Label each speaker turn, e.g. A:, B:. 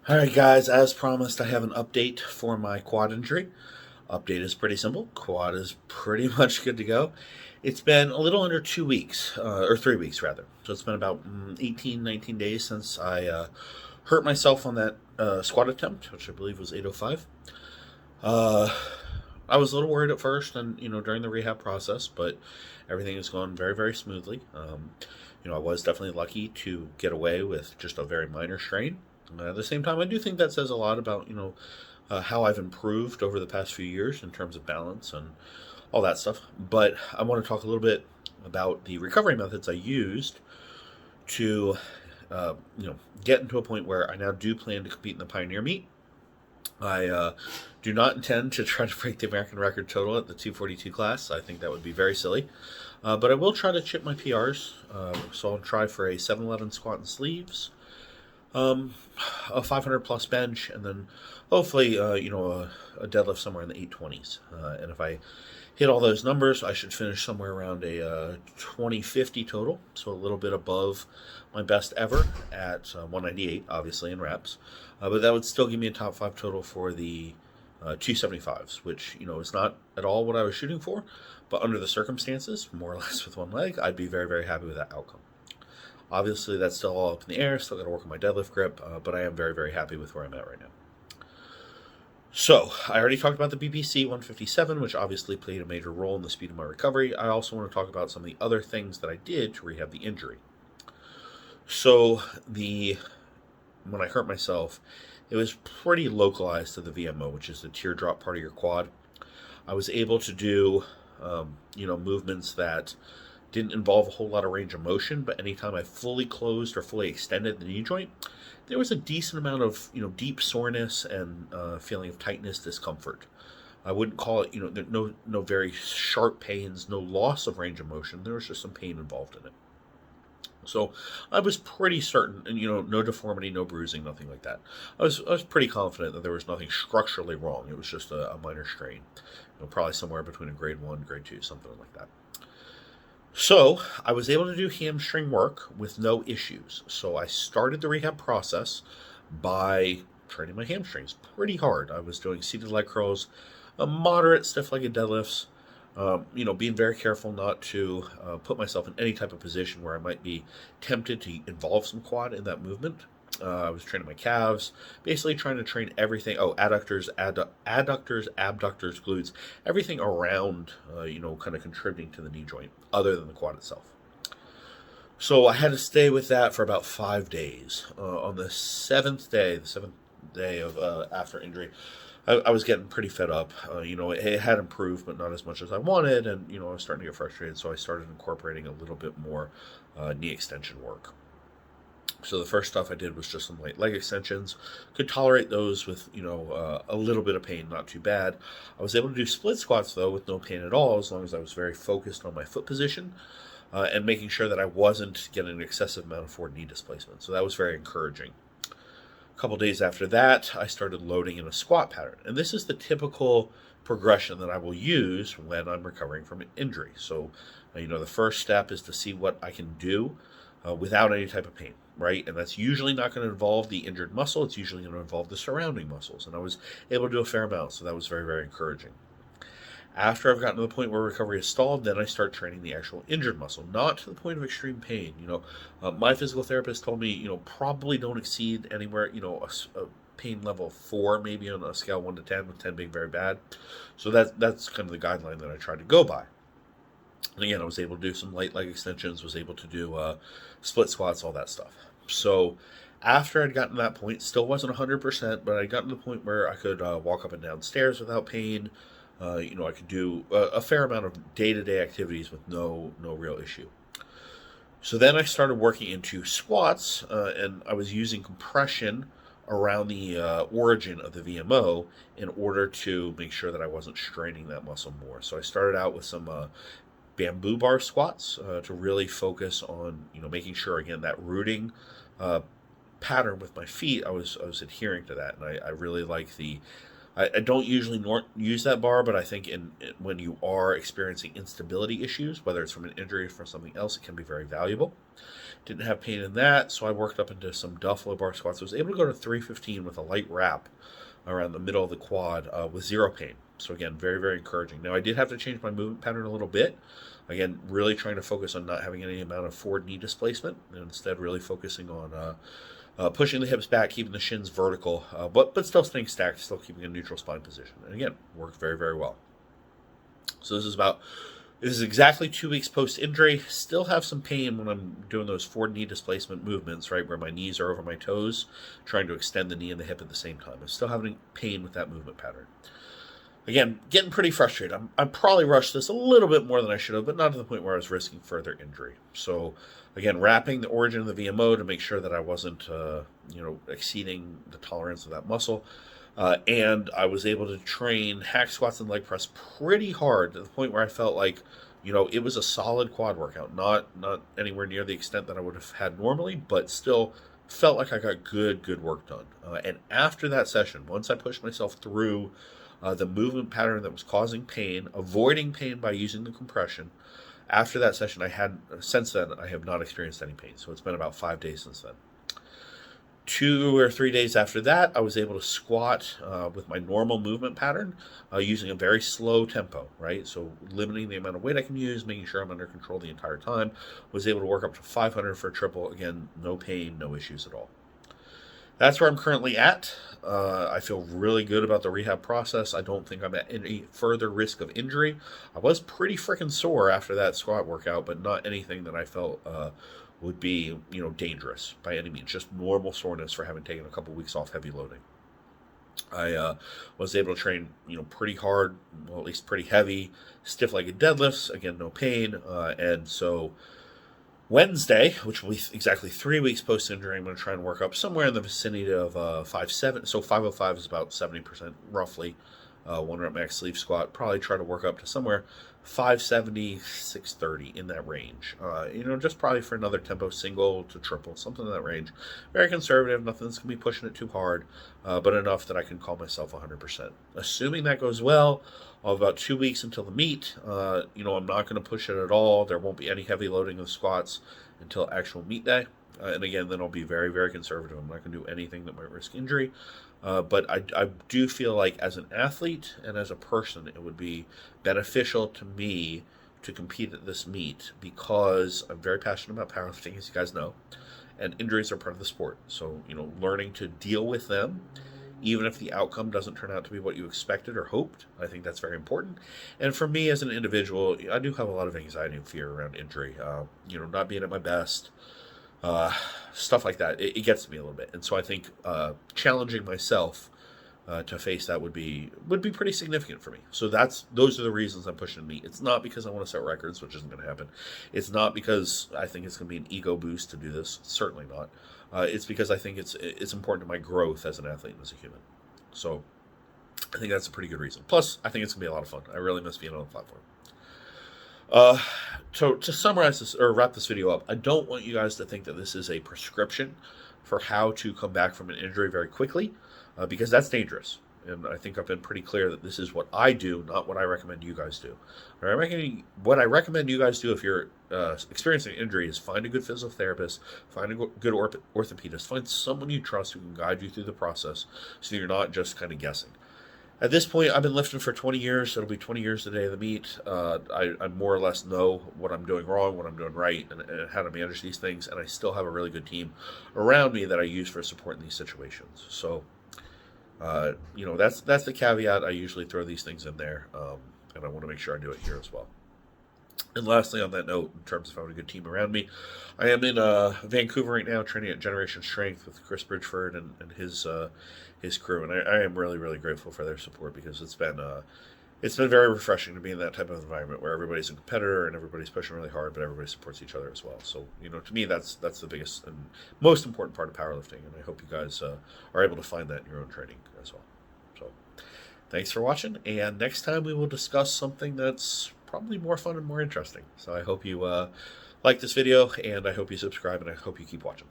A: Alright guys, as promised I have an update for my quad injury. Update is pretty simple. Quad is pretty much good to go. It's been a little under 2 weeks, or 3 weeks rather. So it's been about 18, 19 days since I hurt myself on that squat attempt, which I believe was 805. Uh, I was a little worried at first and, during the rehab process, but everything has gone very, very smoothly. I was definitely lucky to get away with just a very minor strain. At the same time, I do think that says a lot about, how I've improved over the past few years in terms of balance and all that stuff. But I want to talk a little bit about the recovery methods I used to, get into a point where I now do plan to compete in the Pioneer meet. I do not intend to try to break the American record total at the 242 class. I think that would be very silly. But I will try to chip my PRs. So I'll try for a 711 squat and sleeves, a 500 plus bench, and then hopefully, a deadlift somewhere in the 820s. And if I hit all those numbers, I should finish somewhere around a 2050 total, so a little bit above my best ever at 198, obviously in reps. But that would still give me a top five total for the 275s, which is not at all what I was shooting for, but under the circumstances, more or less with one leg, I'd be very, very happy with that outcome. Obviously, that's still all up in the air. Still got to work on my deadlift grip, but I am very, very happy with where I'm at right now. So, I already talked about the BPC 157, which obviously played a major role in the speed of my recovery. I also want to talk about some of the other things that I did to rehab the injury. So, when I hurt myself, it was pretty localized to the VMO, which is the teardrop part of your quad. I was able to do, movements that didn't involve a whole lot of range of motion, but anytime I fully closed or fully extended the knee joint, there was a decent amount of deep soreness and feeling of tightness, discomfort. I wouldn't call it no very sharp pains, no loss of range of motion. There was just some pain involved in it. So I was pretty certain, and no deformity, no bruising, nothing like that. I was pretty confident that there was nothing structurally wrong. It was just a minor strain, probably somewhere between a grade 1, grade 2, something like that. So I was able to do hamstring work with no issues. So I started the rehab process by training my hamstrings pretty hard. I was doing seated leg curls, a moderate stiff-legged deadlifts, being very careful not to put myself in any type of position where I might be tempted to involve some quad in that movement. I was training my calves, basically trying to train everything. Oh, adductors, abductors, glutes, everything around, kind of contributing to the knee joint, other than the quad itself. So I had to stay with that for about 5 days. On the seventh day of after injury, I was getting pretty fed up. It had improved, but not as much as I wanted, and I was starting to get frustrated. So I started incorporating a little bit more knee extension work. So the first stuff I did was just some light leg extensions. Could tolerate those with, a little bit of pain, not too bad. I was able to do split squats, though, with no pain at all, as long as I was very focused on my foot position and making sure that I wasn't getting an excessive amount of forward knee displacement. So that was very encouraging. A couple days after that, I started loading in a squat pattern. And this is the typical progression that I will use when I'm recovering from an injury. So, the first step is to see what I can do without any type of pain, right? And that's usually not going to involve the injured muscle. It's usually going to involve the surrounding muscles. And I was able to do a fair amount, so that was very, very encouraging. After I've gotten to the point where recovery is stalled, then I start training the actual injured muscle, not to the point of extreme pain. My physical therapist told me, probably don't exceed anywhere, a pain level 4, maybe on a scale 1 to 10, with 10 being very bad. So that's kind of the guideline that I tried to go by. And again, I was able to do some light leg extensions, was able to do split squats, all that stuff. So after I'd gotten to that point, still wasn't 100%, but I'd gotten to the point where I could walk up and down stairs without pain. I could do a fair amount of day-to-day activities with no real issue. So then I started working into squats, and I was using compression around the origin of the VMO in order to make sure that I wasn't straining that muscle more. So I started out with some bamboo bar squats to really focus on making sure, again, that rooting pattern with my feet, I was adhering to that, and I really like the I don't usually use that bar, but I think when you are experiencing instability issues, whether it's from an injury or from something else, it can be very valuable. Didn't have pain in that, so I worked up into some Duffalo bar squats. I was able to go to 315 with a light wrap around the middle of the quad with zero pain. So again, very, very encouraging. Now I did have to change my movement pattern a little bit. Again, really trying to focus on not having any amount of forward knee displacement, and instead really focusing on pushing the hips back, keeping the shins vertical, but still staying stacked, still keeping a neutral spine position. And again, worked very, very well. So this is exactly 2 weeks post-injury. Still have some pain when I'm doing those forward knee displacement movements, right, where my knees are over my toes, trying to extend the knee and the hip at the same time. I'm still having pain with that movement pattern. Again, getting pretty frustrated. I probably rushed this a little bit more than I should have, but not to the point where I was risking further injury. So, again, wrapping the origin of the VMO to make sure that I wasn't, exceeding the tolerance of that muscle. And I was able to train hack squats and leg press pretty hard to the point where I felt like, it was a solid quad workout. Not anywhere near the extent that I would have had normally, but still felt like I got good work done. And after that session, once I pushed myself through the movement pattern that was causing pain, avoiding pain by using the compression, after that session, since then, I have not experienced any pain. So it's been about 5 days since then. 2 or 3 days after that, I was able to squat with my normal movement pattern using a very slow tempo, right? So limiting the amount of weight I can use, making sure I'm under control the entire time. Was able to work up to 500 for a triple. Again, no pain, no issues at all. That's where I'm currently at. I feel really good about the rehab process. I don't think I'm at any further risk of injury. I was pretty freaking sore after that squat workout, but not anything that I felt would be, dangerous by any means. Just normal soreness for having taken a couple weeks off heavy loading. I was able to train, pretty hard, well, at least pretty heavy, stiff-legged deadlifts. Again, no pain. And so Wednesday, which will be exactly 3 weeks post-injury, I'm going to try and work up somewhere in the vicinity of 5.7. So 505 is about 70% roughly. 1 rep max sleeve squat. Probably try to work up to somewhere 570, 630 in that range. Just probably for another tempo single to triple, something in that range. Very conservative. Nothing's going to be pushing it too hard, but enough that I can call myself 100%. Assuming that goes well, I'll have about 2 weeks until the meet. I'm not going to push it at all. There won't be any heavy loading of squats until actual meet day. And again, then I'll be very, very conservative. I'm not going to do anything that might risk injury. But I do feel like as an athlete and as a person, it would be beneficial to me to compete at this meet because I'm very passionate about powerlifting, as you guys know, and injuries are part of the sport. So, learning to deal with them, even if the outcome doesn't turn out to be what you expected or hoped, I think that's very important. And for me as an individual, I do have a lot of anxiety and fear around injury, not being at my best. Stuff like that, it gets to me a little bit, and so I think challenging myself to face that would be pretty significant for me. So those are the reasons I'm pushing meet. It's not because I want to set records, which isn't going to happen. It's not because I think it's going to be an ego boost to do this. Certainly not. It's because I think it's important to my growth as an athlete and as a human. So I think that's a pretty good reason. Plus, I think it's going to be a lot of fun. I really miss being on the platform. So to summarize this or wrap this video up, I don't want you guys to think that this is a prescription for how to come back from an injury very quickly, because that's dangerous. And I think I've been pretty clear that this is what I do, not what I recommend you guys do. What I recommend you guys do if you're experiencing an injury is find a good physical therapist, find a good orthopedist, find someone you trust who can guide you through the process so you're not just kind of guessing. At this point, I've been lifting for 20 years. It'll be 20 years the day of the meet. I more or less know what I'm doing wrong, what I'm doing right, and how to manage these things. And I still have a really good team around me that I use for support in these situations. So, that's the caveat. I usually throw these things in there, and I want to make sure I do it here as well. And lastly, on that note, in terms of having a good team around me, I am in Vancouver right now, training at Generation Strength with Chris Bridgeford and his crew, and I am really, really grateful for their support because it's been very refreshing to be in that type of environment where everybody's a competitor and everybody's pushing really hard, but everybody supports each other as well. So, to me, that's the biggest and most important part of powerlifting, and I hope you guys are able to find that in your own training as well. So, thanks for watching, and next time we will discuss something that's probably more fun and more interesting. So I hope you like this video, and I hope you subscribe, and I hope you keep watching.